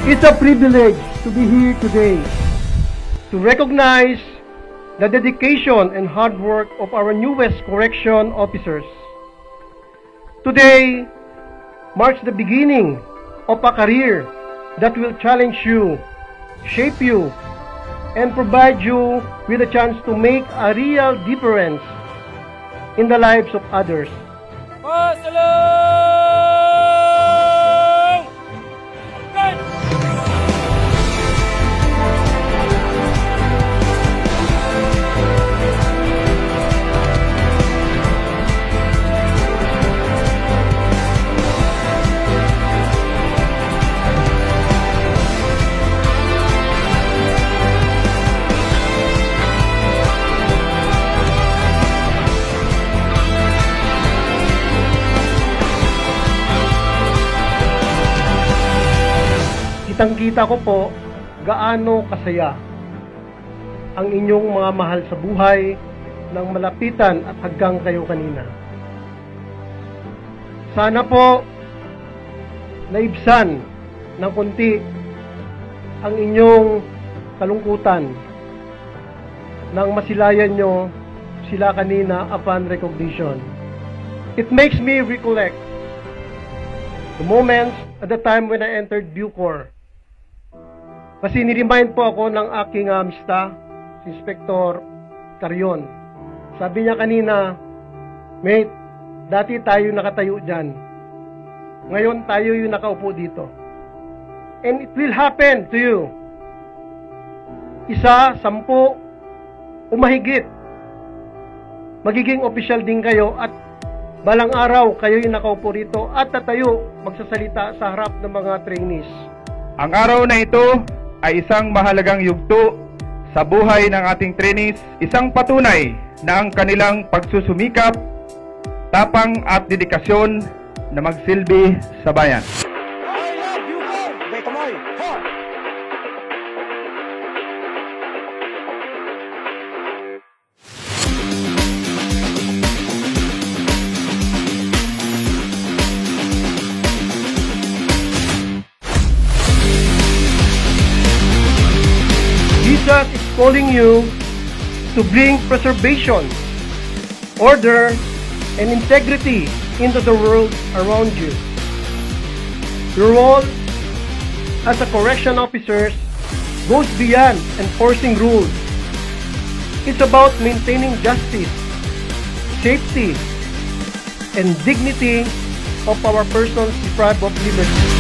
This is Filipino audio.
It's a privilege to be here today to recognize the dedication and hard work of our newest correction officers. Today marks the beginning of a career that will challenge you, shape you, and provide you with a chance to make a real difference in the lives of others. Kitang-kita ko po gaano kasaya ang inyong mga mahal sa buhay nang malapitan at haggang kayo kanina. Sana po naibsan ng konti ang inyong kalungkutan nang masilayan nyo sila kanina upon recognition. It makes me recollect the moments at the time when I entered Bucor. Kasi niremind po ako ng aking amista, si Inspector Carion. Sabi niya kanina, mate, dati tayo nakatayo dyan. Ngayon tayo yung nakaupo dito. And it will happen to you. 1, 10, o mahigit. Magiging opisyal din kayo at balang araw kayo yung nakaupo rito at tatayo magsasalita sa harap ng mga trainees. Ang araw na ito ay isang mahalagang yugto sa buhay ng ating trainees, isang patunay na ang kanilang pagsusumikap, tapang at dedikasyon na magsilbi sa bayan. Jesus is calling you to bring preservation, order, and integrity into the world around you. Your role as a correction officer goes beyond enforcing rules. It's about maintaining justice, safety, and dignity of our persons deprived of liberty.